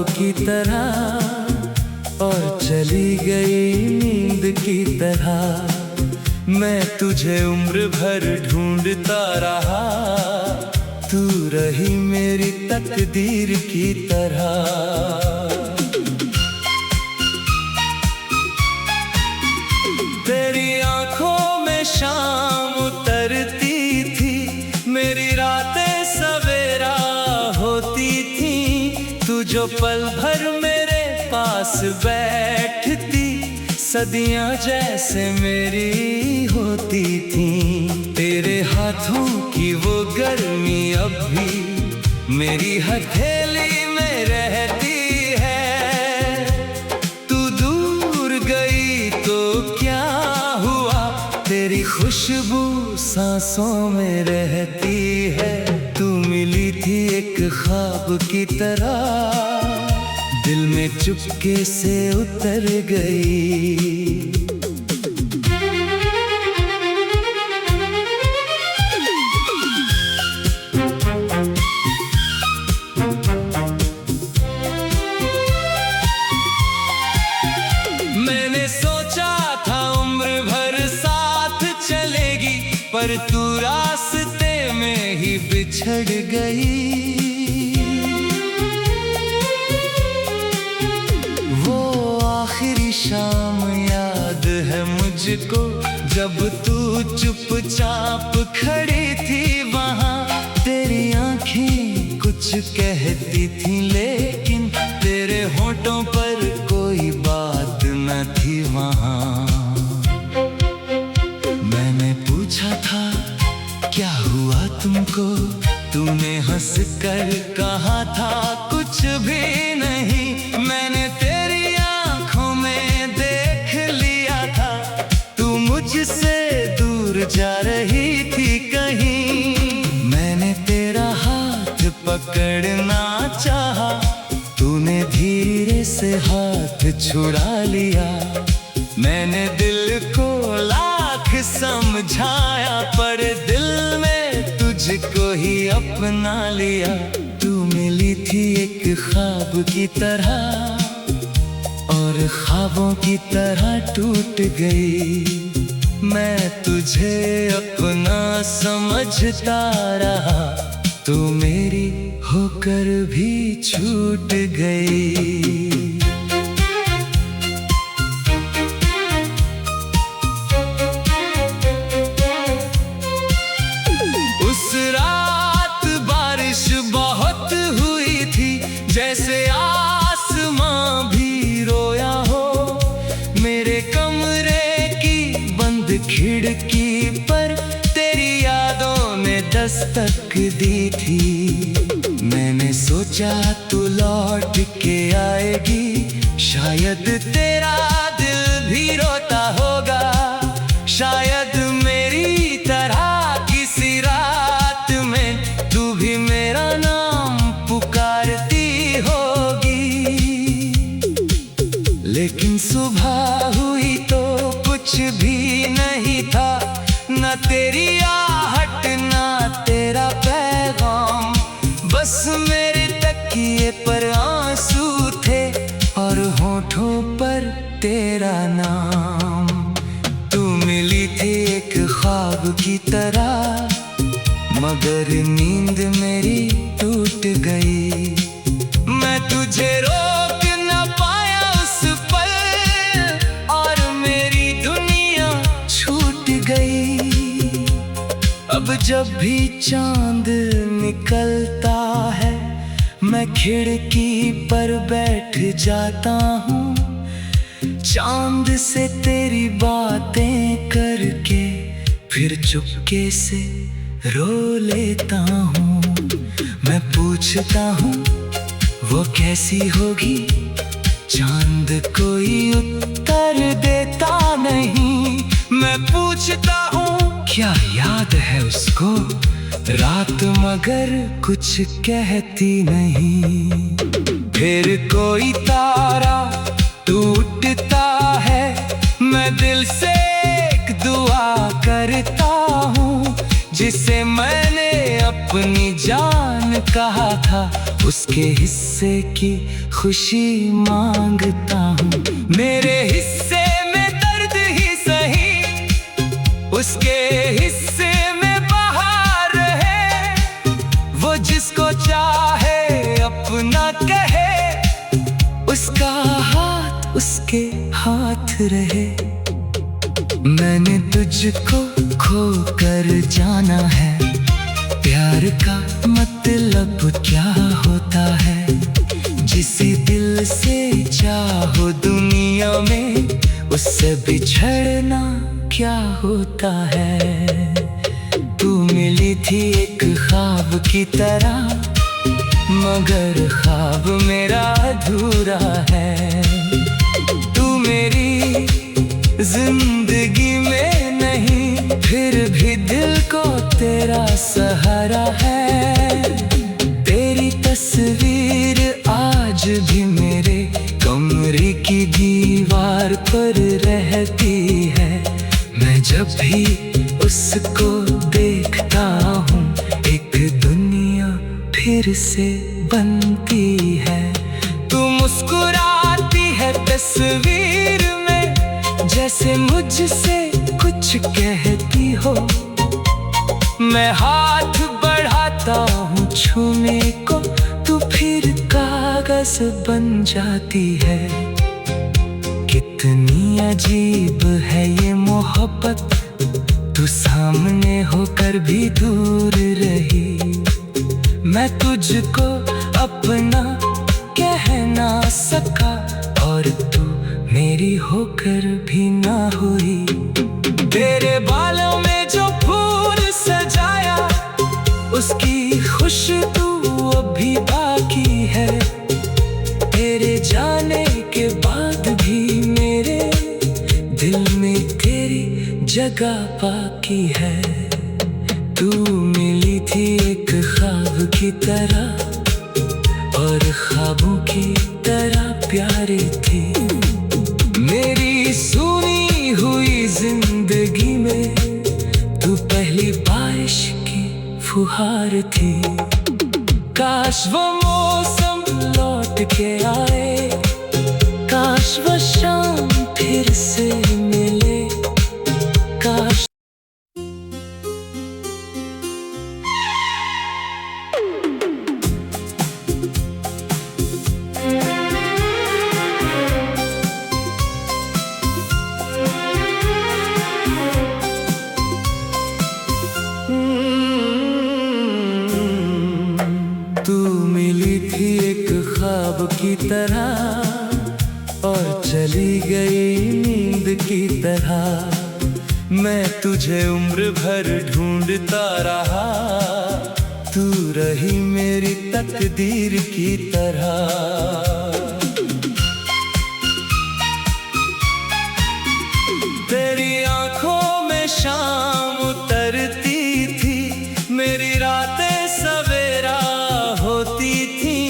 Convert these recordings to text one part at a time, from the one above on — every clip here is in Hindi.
की तरह और चली गई नींद की तरह। मैं तुझे उम्र भर ढूंढता रहा, तू रही मेरी तकदीर की तरह। तेरी आंखों में शाम उतरती थी, मेरी रातें सवेरा होती थी। तू जो पल भर मेरे पास बैठती, सदियां जैसे मेरी होती थी। तेरे हाथों की वो गर्मी अब भी मेरी हथेली में रहती है। तू दूर गई तो क्या हुआ, तेरी खुशबू सांसों में रहती है। तू मिली थी एक ख्वाब की तरह, दिल में चुपके से उतर गई। मैंने सोचा था उम्र भर साथ चलेगी, पर तू रास्ते में ही बिछड़ गई। वो आखिरी शाम याद है मुझको, जब तू चुपचाप खड़ी थी वहाँ। तेरी आंखें कुछ कहती थी, लेकिन तेरे होठों पर कोई बात न थी वहाँ। मैंने पूछा था क्या हुआ तुमको, तूने हंस कर कहा था कुछ भी नहीं। मैंने तेरी आंखों में देख लिया था, तू मुझसे दूर जा रही थी कहीं। मैंने तेरा हाथ पकड़ना चाहा, तूने धीरे से हाथ छुड़ा लिया। मैंने दिल को लाख समझाया, पर दिल में तुझको ही अपना लिया। तू मिली थी एक ख्वाब की तरह और ख्वाबों की तरह टूट गई। मैं तुझे अपना समझता रहा, तू मेरी होकर भी छूट गई। उस रात बारिश बहुत हुई थी, जैसे आसमां भी रोया हो। मेरे कमरे की बंद खिड़की पर तेरी यादों ने दस्तक दी थी। मैंने सोचा तू लौट के आएगी, शायद तेरा दिल भी रोता होगा। शायद मेरी तरह किसी रात में तू भी मेरा नाम पुकारती होगी। लेकिन सुबह हुई तो कुछ भी नहीं था, न तेरी आहट न तेरा पैगाम। बस मेरे तकिए पर आंसू थे और होठों पर तेरा नाम। तू मिली थी एक ख्वाब की तरह, मगर नींद मेरी टूट गई। मैं तुझे रोक न पाया उस पल, और मेरी दुनिया छूट गई। अब जब भी चांद निकलता है, मैं खिड़की पर बैठ जाता हूँ। चांद से तेरी बातें करके फिर चुपके से रो लेता हूँ। मैं पूछता हूँ वो कैसी होगी, चांद कोई उत्तर देता नहीं। मैं पूछता हूँ क्या याद है उसको, रात मगर कुछ कहती नहीं। फिर कोई तारा टूटता है, मैं दिल से एक दुआ करता हूँ, जिसे मैंने अपना अपनी जान कहा था, उसके हिस्से की खुशी मांगता हूँ। मेरे हिस्से में दर्द ही सही, उसके हिस्से में बहार रहे। वो जिसको चाहे अपना कहे, उसका हाथ उसके हाथ रहे। मैंने तुझको खो कर जाना है, प्यार का मतलब क्या होता है। जिसे दिल से चाहो दुनिया में, उससे बिछड़ना क्या होता है। तू मिली थी एक ख्वाब की तरह, मगर ख्वाब मेरा अधूरा है। तू मेरी जिंदगी में नहीं, फिर भी दिल को तेरा सहारा है। तेरी तस्वीर आज भी मेरे कमरे की दीवार पर रहती है। मैं जब भी उसको देखता हूँ, एक दुनिया फिर से बनती है। तू मुस्कुराती है तस्वीर में, जैसे मुझसे कुछ कहती हो। मैं हाथ बढ़ाता हूँ छूने को, तू फिर कागज बन जाती है। कितनी अजीब है ये मोहब्बत, तू सामने होकर भी दूर रही। मैं तुझको अपना कह ना सका, और तू मेरी होकर भी ना हुई। तेरे बालों में जो फूल सजाया, उसकी खुशबू अभी बाकी है। तेरे जाने के बाद भी मेरे दिल में तेरी जगह बाकी है। तू मिली थी एक ख्वाब की तरह, और ख्वाबों की तरह प्यारी थी। मेरी सुनी हुई जिंदगी में तू पहली बारिश की फुहार थी। काश वो मौसम लौट के आए, काश वो शाम फिर से मिले, काश। तू मिली थी एक ख्वाब की तरह, और चली गई नींद की तरह। मैं तुझे उम्र भर ढूंढता रहा, तू रही मेरी तकदीर की तरह। तेरी आंखों में शाम उतरती थी, मेरी रातें सवेरा होती थी।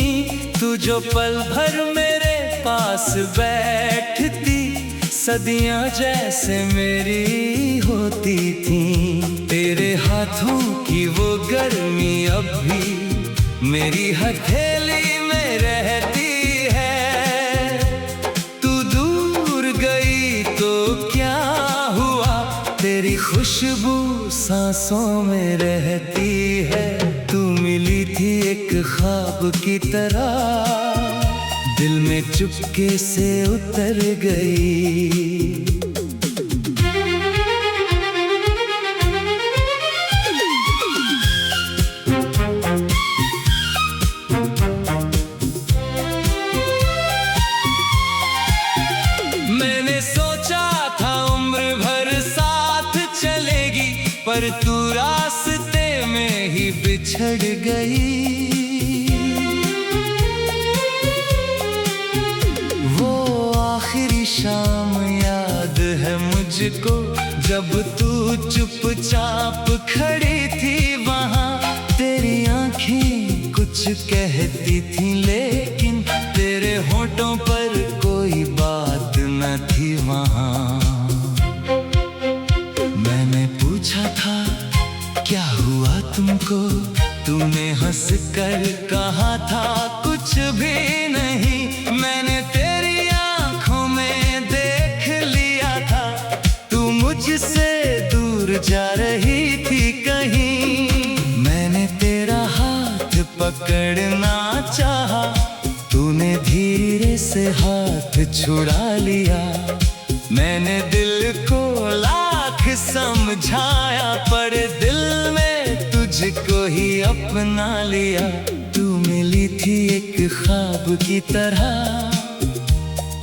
तू जो पल भर मेरे पास बैठती, सदियां जैसे मेरी होती थी। तेरे हाथों की वो गर्मी अब भी मेरी हथेली में रहती है। तू दूर गई तो क्या हुआ, तेरी खुशबू सांसों में रहती है। तू मिली थी एक ख्वाब की तरह, दिल में चुपके से उतर गई। मैंने सोचा था उम्र भर साथ चलेगी, पर तू रास्ते में ही बिछड़ गई। वो आखिरी शाम याद है मुझको, जब तू चुपचाप खड़ी थी वहाँ। तेरी आंखें कुछ कहती थी, लेकिन तेरे होठों पर कोई बात न थी वहाँ। मैंने पूछा था क्या हुआ तुमको, तूने हंस कर कहा था कुछ भी नहीं, मैंने तेरी आंखों में देख लिया था, तू मुझसे दूर जा रही थी कहीं। मैंने तेरा हाथ पकड़ना चाहा, तूने धीरे से हाथ छुड़ा लिया। मैंने दिल को लाख समझाया, पर दिल में तुझको ही अपना लिया। तू मिली थी एक ख्वाब की तरह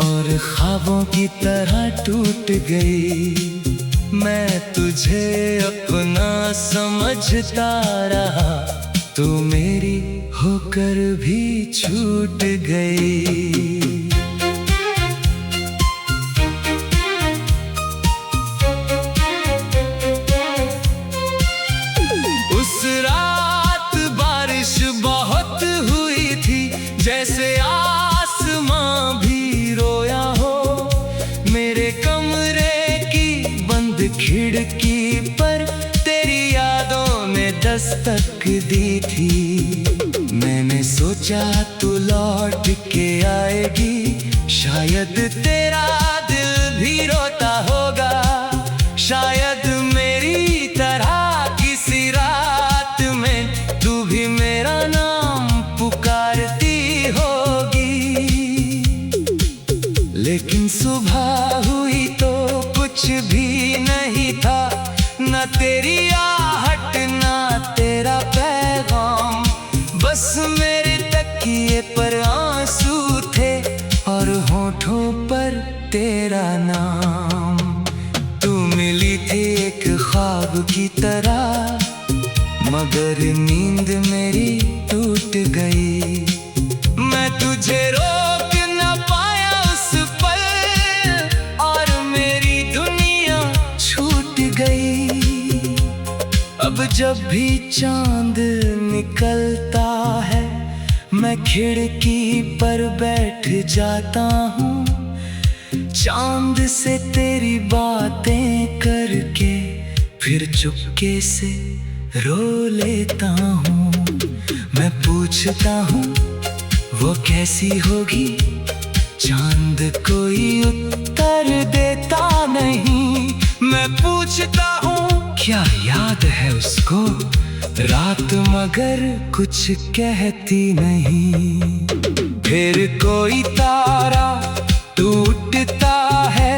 और ख्वाबों की तरह टूट गई। मैं तुझे अपना समझता रहा, तू मेरी होकर भी छूट गई। जैसे आसमां भी रोया हो, मेरे कमरे की बंद खिड़की पर तेरी यादों ने दस्तक दी थी। मैंने सोचा तू लौट के आएगी, शायद तेरा दिल भी रोता होगा, शायद मेरी तरह किसी रात में तू भी मेरा नाम पुकारती होगी। लेकिन सुबह हुई तो कुछ भी नहीं था, न तेरी आहट न तेरा पैगाम, बस मेरे तकिए पर आंसू थे और होठों पर तेरा नाम। तू मिली थी एक ख्वाब की तरह, मगर नींद मेरी टूट गई। मैं तुझे रोक न पाया उस पल और मेरी दुनिया छूट गई। अब जब भी चांद निकलता है, मैं खिड़की पर बैठ जाता हूँ, चांद से तेरी बातें करके फिर चुपके से रो लेता हूँ। मैं पूछता हूँ वो कैसी होगी, चांद कोई उत्तर देता नहीं। मैं पूछता हूँ क्या याद है उसको, रात मगर कुछ कहती नहीं। फिर कोई तारा टूटता है,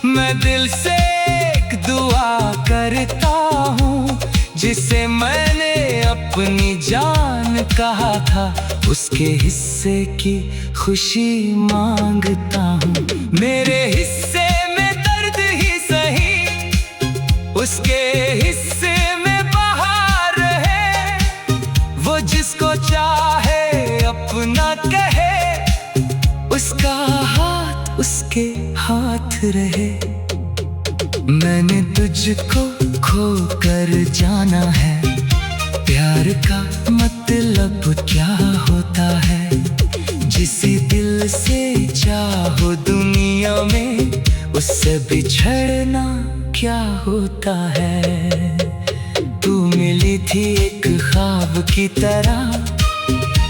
मैं दिल से एक दुआ करता हूँ, जिसे मैंने अपनी जान कहा था, उसके हिस्से की खुशी मांगता हूँ। मेरे हिस्से में दर्द ही सही, उसके हिस्से में बहार है, वो जिसको चाहे अपना कहे, उसका हाथ उसके हाथ रहे। मैंने तुझको खो कर जाना है, प्यार का मतलब क्या होता है, जिसे दिल से चाहो दुनिया में, उससे बिछड़ना क्या होता है। तू मिली थी एक ख्वाब की तरह,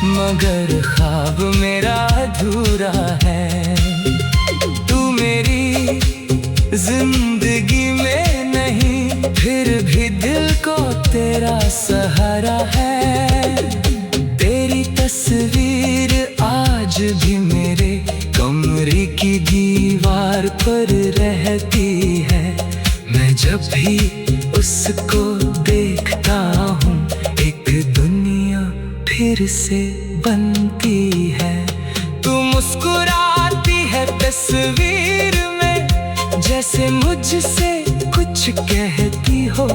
मगर ख्वाब मेरा अधूरा है। तू मेरी जिंदगी में नहीं, फिर भी दिल को तेरा सहारा है। तेरी तस्वीर आज भी मेरे कमरे की दीवार पर रहती है। मैं जब भी उसको देखता हूँ, एक दुनिया फिर से बनती है। तू मुस्कुराती है तस्वीर में, जैसे मुझसे कुछ कहती हो।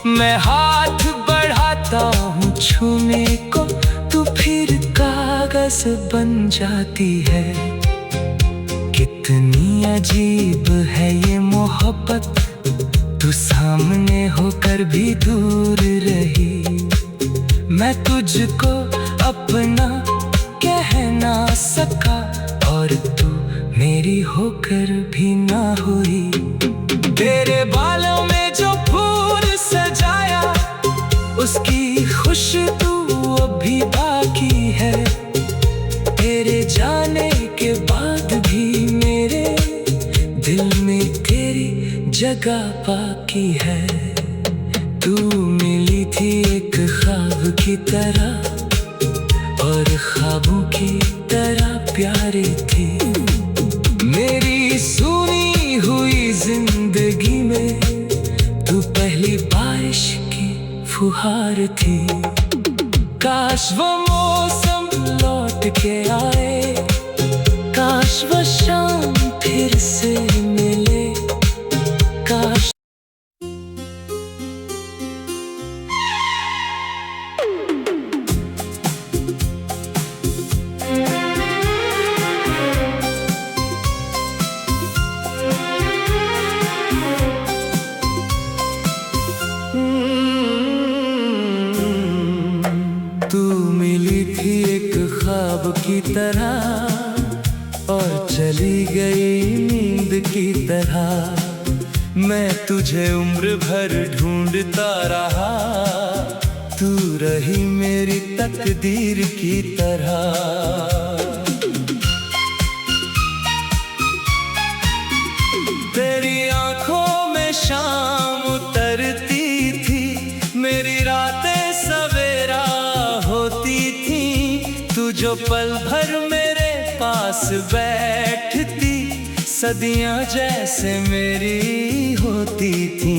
मैं हाथ बढ़ाता हूँ छूने को, तू फिर कागज बन जाती है। कितनी अजीब है ये मोहब्बत, तू सामने होकर भी दूर रही। मैं तुझको अपना कह ना सका, और तू मेरी होकर भी ना हुई। तेरे बालों में जो फूल सजाया, उसकी खुशबू का बाकी है। तू मिली थी एक ख्वाब की तरह, और ख्वाबों की तरह प्यारी थी। मेरी सुनी हुई जिंदगी में तू पहली बारिश की फुहार थी। काश वो मौसम लौट के आए, काश वो शाम फिर से मिले, काश। तू मिली थी एक ख्वाब की तरह, और चली गई नींद की तरह। मैं तुझे उम्र भर ढूंढता रहा, तू रही मेरी तकदीर की तरह। तेरी आंखों में शाम उतरती थी, मेरी रातें सवेरा होती थी। तू जो पल भर मेरे पास बैठती, सदियां जैसे मेरी होती थी।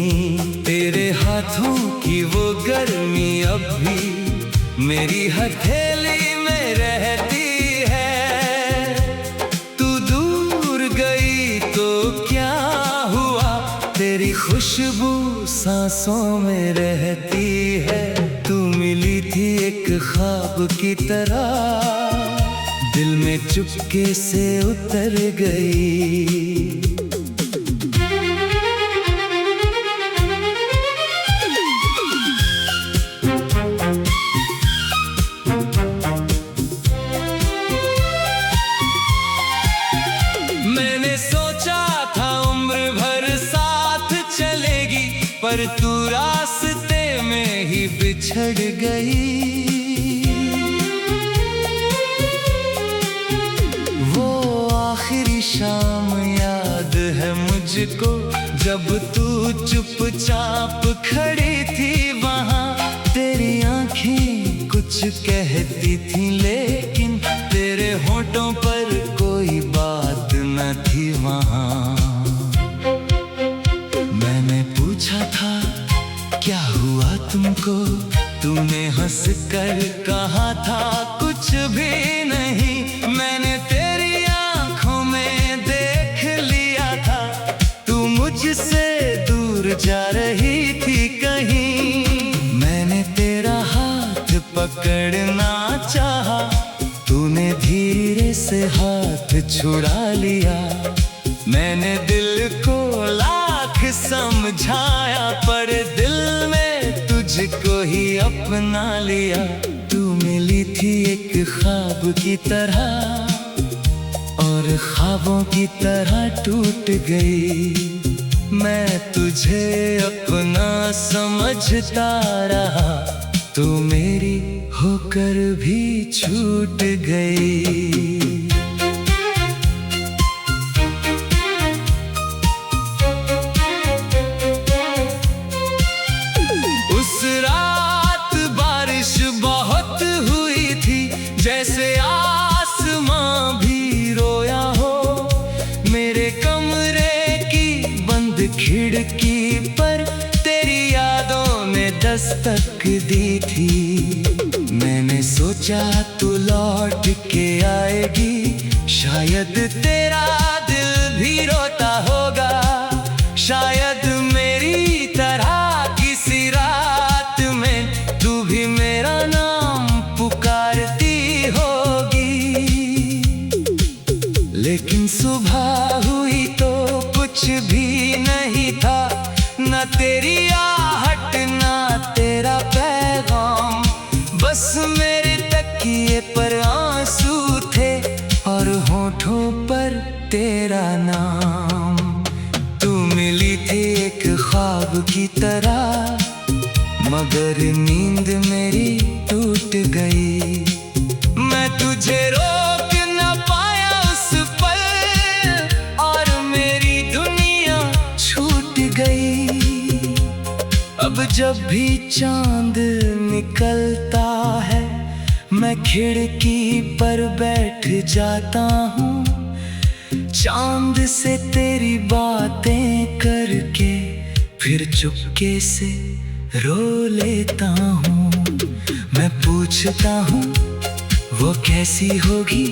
तेरे हाथों की वो गर्मी अब भी मेरी हथेली में रहती है। तू दूर गई तो क्या हुआ, तेरी खुशबू सांसों में रहती है। तू मिली थी एक ख्वाब की तरह, दिल में चुपके से उतर गई। मैंने सोचा था उम्र भर साथ चलेगी, पर तू रास्ते में ही बिछड़ गई। वो आखिरी शाम याद है मुझको, जब तू चुपचाप खड़ी थी वहाँ। तेरी आंखें कुछ कहती थी, लेकिन तेरे होठों पर कोई बात न थी वहाँ। मैंने पूछा था क्या हुआ तुमको, तूने हंस कर कहा था कुछ भी नहीं। मैंने तेरी आंखों में देख लिया था, तू मुझसे दूर जा रही थी कहीं। मैंने तेरा हाथ पकड़ना चाहा, तूने धीरे से हाथ छुड़ा लिया। मैंने दिल को लाख समझाया, पर दिल में तुझको ही अपना लिया। तू मिली थी एक ख्वाब की तरह, और ख्वाबों की तरह टूट गई। मैं तुझे अपना समझता रहा, तू मेरी होकर भी छूट गई। उस रात बारिश बहुत हुई थी, जैसे आसमां भी रोया हो। मेरे कमरे की बंद खिड़की पर तेरी यादों ने दस्तक दी थी। मैंने सोचा तू लौट के आएगी, शायद तेरा दिल भी रोता होगा। शायद मेरी तरह किसी रात में तू भी मेरा नाम पुकारती होगी। लेकिन सुबह हुई तो कुछ भी नहीं था, न तेरी आहट न तेरा पैगाम। बस मेरे तकिए पर आंसू थे, और होठों पर तेरा नाम। तू मिली थी एक ख्वाब की तरह, मगर नींद मेरी टूट गई। मैं तुझे रोक न पाया उस पल, और मेरी दुनिया छूट गई। अब जब भी चांद निकलता है मैं खिड़की पर बैठ जाता हूँ, चांद से तेरी बातें करके फिर चुपके से रो लेता हूँ। मैं पूछता हूँ वो कैसी होगी,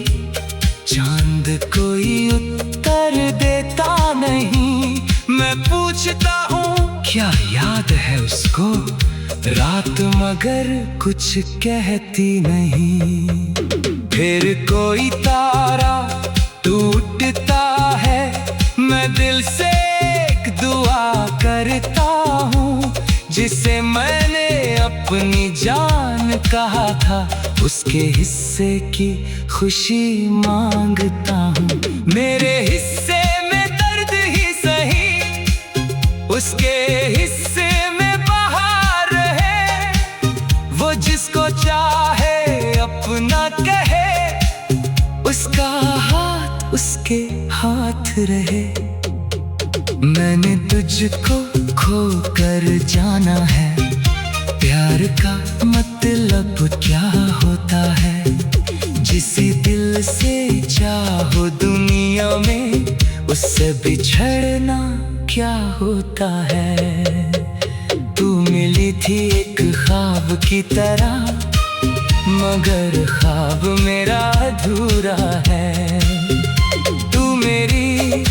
चांद कोई उत्तर देता नहीं। मैं पूछता हूँ क्या याद है उसको, रात मगर कुछ कहती नहीं। फिर कोई तारा टूटता है, मैं दिल से एक दुआ करता हूँ, जिसे मैंने अपनी जान कहा था, उसके हिस्से की खुशी मांगता हूँ। मेरे हिस्से में दर्द ही सही, उसके हिस्से में बहार है। वो जिसको चाहे अपना कहे, उसका हाथ उसके हाथ रहे। मैंने तुझको खो कर जाना है, प्यार का मतलब क्या होता है। जिसे दिल से चाहो दुनिया में, उससे बिछड़ना क्या होता है। तू मिली थी एक ख्वाब की तरह, मगर ख्वाब मेरा अधूरा है। तू मेरी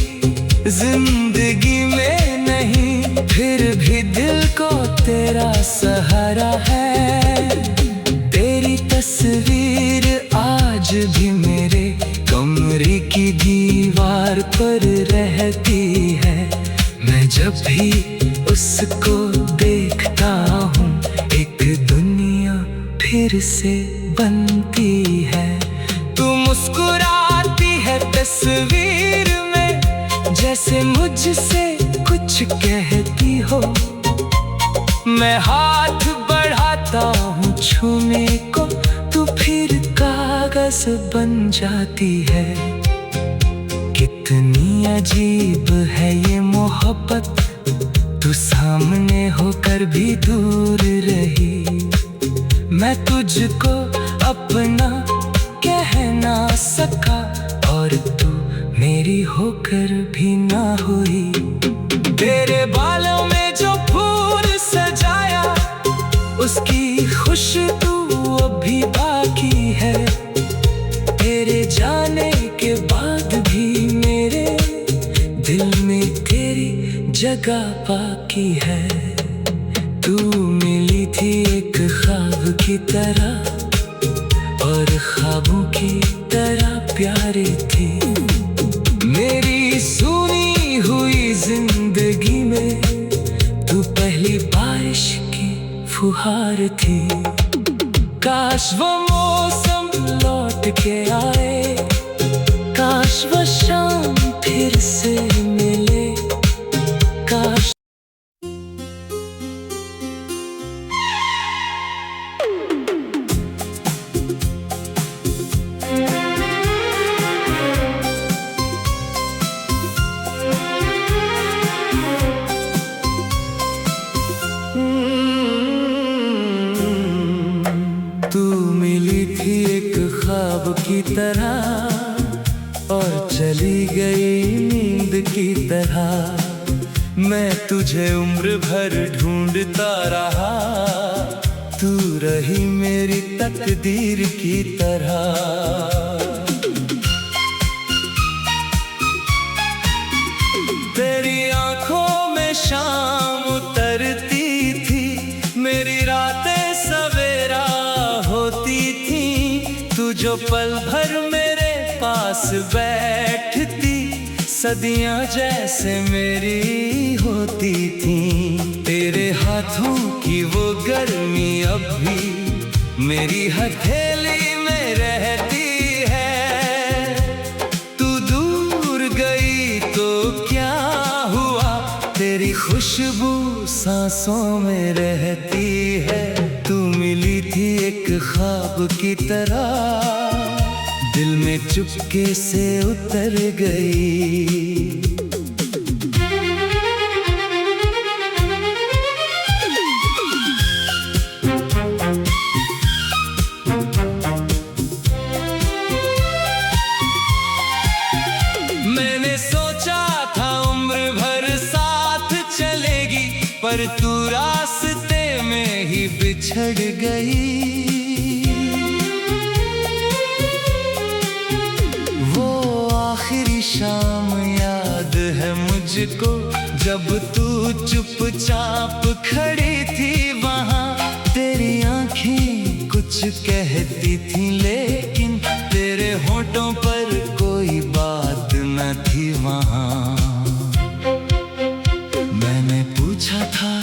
जिंदगी में नहीं, फिर भी दिल को तेरा सहारा है। तेरी तस्वीर आज भी मेरे कमरे की दीवार पर रहती है। मैं जब भी उसको देखता हूँ, एक दुनिया फिर से बनती है। तू मुस्कुराती है तस्वीर में, जैसे मुझसे कुछ कहती हो। मैं हाथ बढ़ाता हूँ छूने को, तू फिर कागज बन जाती है। कितनी अजीब है ये मोहब्बत, तू सामने होकर भी दूर रही। मैं तुझको अपना कह ना सका, और तू मेरी होकर भी ना हुई। तेरे बालों में जो फूल सजाया, उसकी खुशबू अभी बाकी है। तेरे जाने के बाद भी मेरे दिल में तेरी जगह बाकी है। तू मिली थी एक ख्वाब की तरह, और ख्वाबों की तरह प्यारी थी। मेरी सुनी हुई जिंदगी में तू पहली बारिश की फुहार थी। काश वो मौसम लौट के आए, काश वो शाम फिर से मिले, काश। तू मिली थी एक ख्वाब की तरह, और चली गई नींद की तरह। मैं तुझे उम्र भर ढूंढता रहा, तू रही मेरी तकदीर की तरह। तेरी आंखों में शाम उतरती थी, मेरी रातें सवेरा होती थी। तू जो पल भर मेरे पास बैठती, सदियां जैसे मेरी होती थी। तेरे हाथों की वो गर्मी अब भी मेरी हथेली में रहती है। तू दूर गई तो क्या हुआ, तेरी खुशबू सांसों में रहती है। तू मिली थी एक ख्वाब की तरह, दिल में चुपके से उतर गई। बिछड़ गई। वो आखिरी शाम याद है मुझको, जब तू चुपचाप खड़ी थी वहाँ। तेरी आंखें कुछ कहती थी, लेकिन तेरे होठों पर कोई बात न थी वहाँ। मैंने पूछा था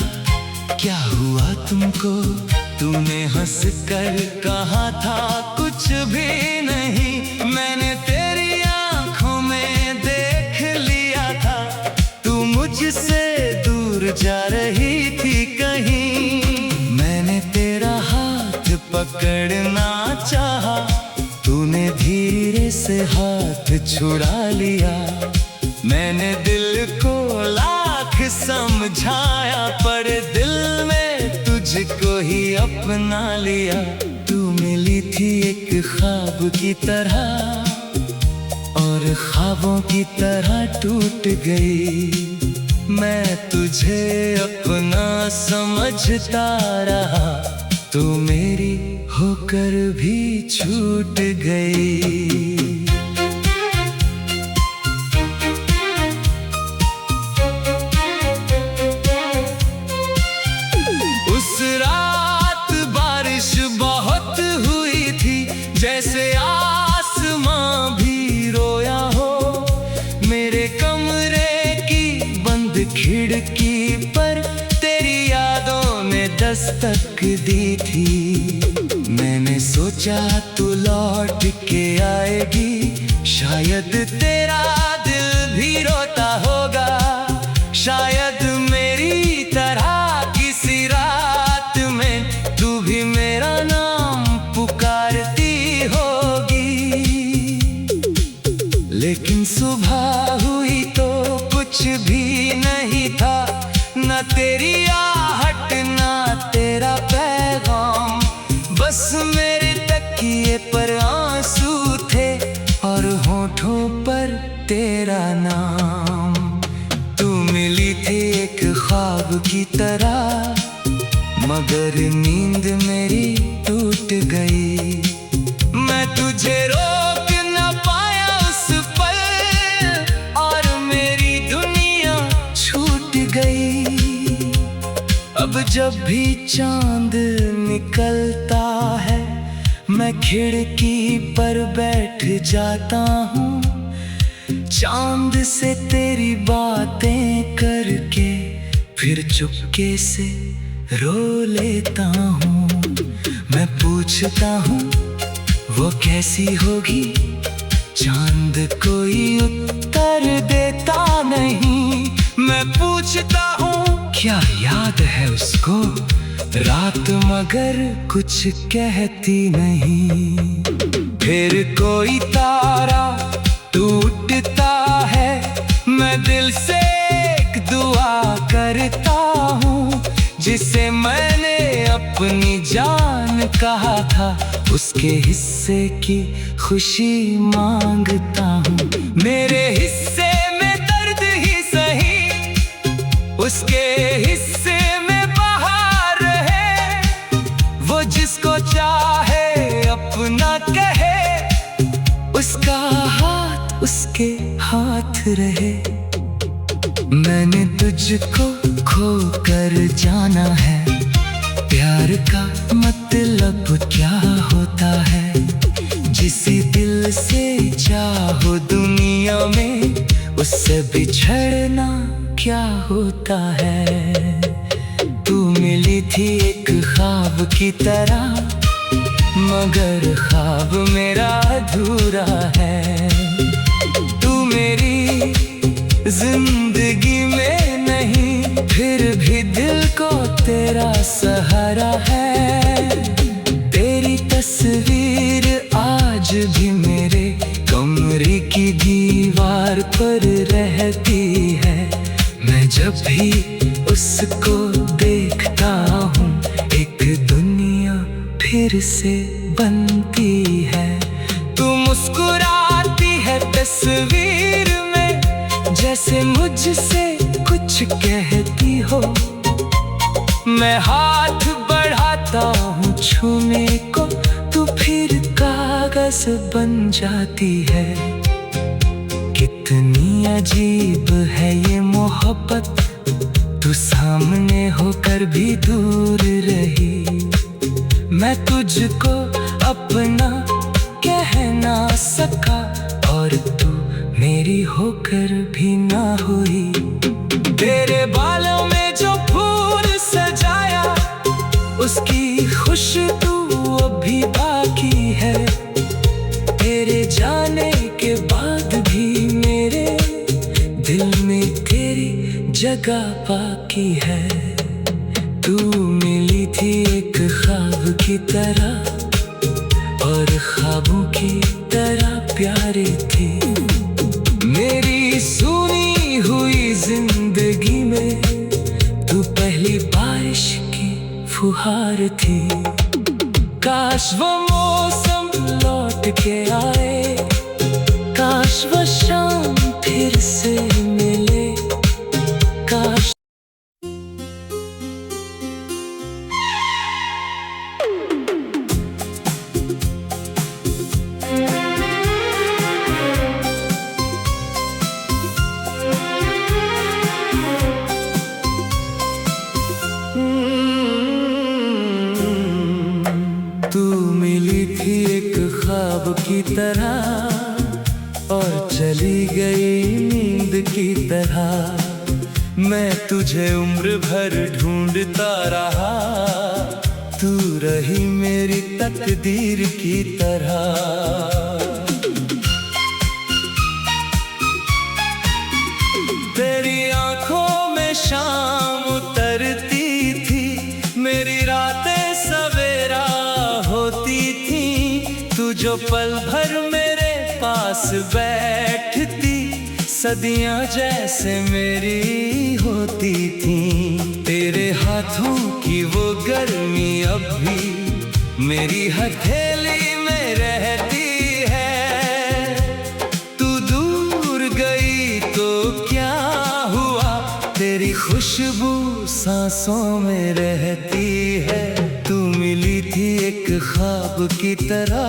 क्या हुआ तुमको, तूने हंस कर कहा था कुछ भी नहीं। मैंने तेरी आंखों में देख लिया था, तू मुझसे दूर जा रही थी कहीं। मैंने तेरा हाथ पकड़ना चाहा, तूने धीरे से हाथ छुड़ा लिया। मैंने दिल को लाख समझाया, पर दिल में तुझको ही अपना लिया। तू मिली थी एक ख्वाब की तरह, और ख्वाबों की तरह टूट गई। मैं तुझे अपना समझता रहा, तू मेरी होकर भी छूट गई। उस रात बारिश बहुत हुई थी, जैसे आसमां भी रोया हो। मेरे कमरे की बंद खिड़की पर तेरी यादों ने दस्तक दी थी। मैंने सोचा तू लौट के आएगी, शायद तेरा दिल भी रोता होगा। शायद मेरी तरह किसी रात में तू भी मेरा नाम पुकारती होगी। लेकिन सुबह हुई तो कुछ भी नहीं था, न तेरी आहट न तेरा पैगाम। बस मेरे तकिए पर आंसू थे, और होठों पर तेरा नाम। तू मिली थी एक ख्वाब की तरह, मगर नींद मेरी टूट गई। मैं तुझे रोक न पाया उस पल, और मेरी दुनिया छूट गई। अब जब भी चांद निकलता है, मैं खिड़की पर बैठ जाता हूँ। चांद से तेरी बातें करके फिर चुपके से रो लेता हूँ। मैं पूछता हूँ वो कैसी होगी, चांद कोई उत्तर देता नहीं। मैं पूछता हूँ क्या याद है उसको, रात मगर कुछ कहती नहीं। फिर कोई तारा टूटता है, मैं दिल से एक दुआ करता हूँ। जिसे मैंने अपनी जान कहा था, उसके हिस्से की खुशी मांगता हूँ। मेरे हिस्से में दर्द ही सही, उसके हिस्से में बहार रहे। वो जिसको चाहे अपना कहे, उसका हाथ उसके हाथ रहे। मैंने तुझको खो कर जाना है, प्यार का मतलब क्या होता है। जिसे दिल से चाहो दुनिया में, उससे बिछड़ना क्या होता है। तू मिली थी एक ख्वाब की तरह, मगर ख्वाब मेरा अधूरा है। तू मेरी जिंदगी में नहीं, फिर भी दिल को तेरा सहारा है। तेरी तस्वीर आज भी मेरे कमरे की दीवार पर रहती है। मैं जब भी उसको देखता हूँ, एक दुनिया फिर से बनती है। तू मुस्कुराती है तस्वीर में, जैसे मुझसे कुछ कहती हो। मैं हाथ बढ़ाता आता हूँ छूने को, तू फिर कागज बन जाती है। कितनी अजीब है ये मोहब्बत, तू सामने होकर भी दूर रही। मैं तुझको अपना कह ना सका, और तू मेरी होकर भी ना हुई। तेरे बालों में जो फूल सजाया, उसकी खुशबू अभी बाकी है। तेरे जाने के बाद भी मेरे दिल में तेरी जगह बाकी है। तू मिली थी एक ख्वाब की तरह, और ख्वाबों की तरह प्यारी थी। मेरी सुनी हुई जिंदगी में तू पहली बारिश की फुहार थी। काश वो मौसम लौट के आए, काश वो शाम फिर से मिले, काश। तू मिली थी एक ख्वाब की तरह, और चली गई नींद की तरह। मैं तुझे उम्र भर ढूंढता रहा, तू रही मेरी तकदीर की तरह। तेरी आंखों में शाम उतरती थी, मेरी रातें सवेरा होती थी। तू जो पल भर मेरे पास बैठती, सदियां जैसे मेरी होती थी। तेरे हाथों की वो गर्मी अब भी मेरी हथेली में रहती है। तू दूर गई तो क्या हुआ, तेरी खुशबू सांसों में रहती है। तू मिली थी एक ख्वाब की तरह,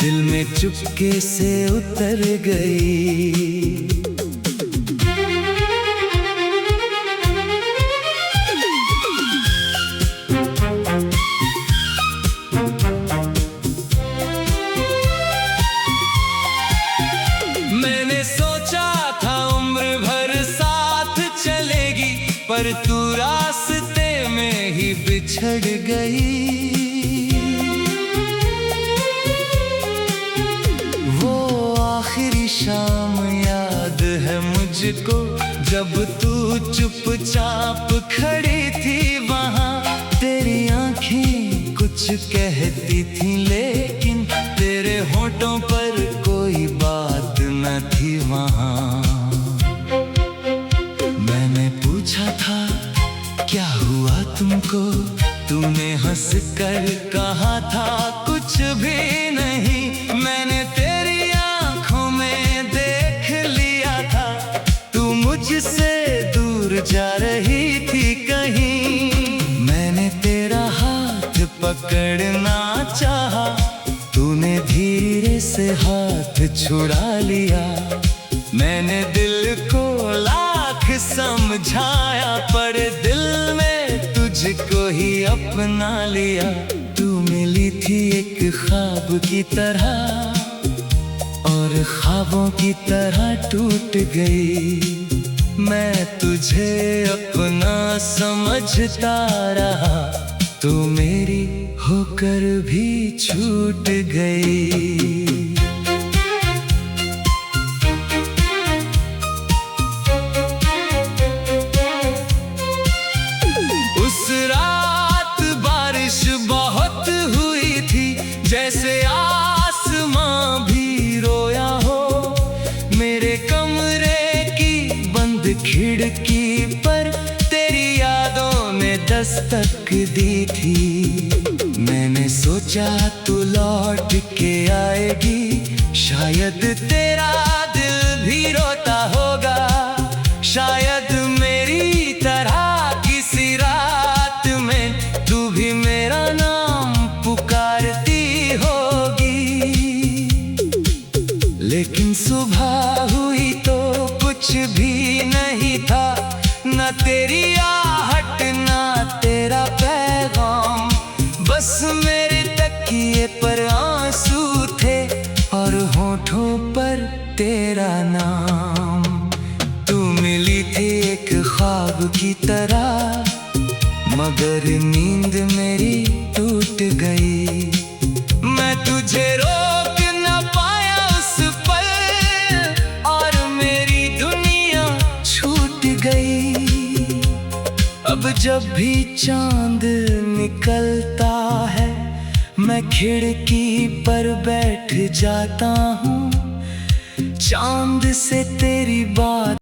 दिल में चुपके से उतर गई। मैंने सोचा था उम्र भर साथ चलेगी, पर तू रास्ते में ही बिछड़ गई। वो आखिरी शाम याद है मुझको, जब तू चुपचाप खड़ी थी वहाँ। तेरी आंखें कुछ कहती थी, लेकिन तेरे होठों पर कोई बात न थी वहाँ। मैंने पूछा था क्या हुआ तुमको, तूने हंस कर कहा था कुछ भी नहीं। मैंने तेरी आंखों में देख लिया था, तू मुझसे दूर जा रही थी कहीं। मैंने तेरा हाथ पकड़ना चाहा, तूने धीरे से हाथ छुड़ा लिया। मैंने दिल को लाख समझाया, पर दिल में तुझको ही अपना लिया। तू मिली थी एक ख्वाब की तरह, और ख्वाबों की तरह टूट गई। मैं तुझे अपना समझता रहा, तू मेरी होकर भी छूट गई। उस रात बारिश बहुत हुई थी, जैसे आसमां भी रोया हो। मेरे कमरे की बंद खिड़की पर तेरी यादों ने दस्तक दी थी। मैंने सोचा तू लौट के आएगी, शायद तेरा दिल भी रोता होगा। शायद मेरी तरह किसी रात में तू भी तेरा नाम। तू मिली थी एक ख्वाब की तरह, मगर नींद मेरी टूट गई। मैं तुझे रोक न पाया उस पल, और मेरी दुनिया छूट गई। अब जब भी चांद निकलता है, मैं खिड़की पर बैठ जाता हूँ। चांद से तेरी बात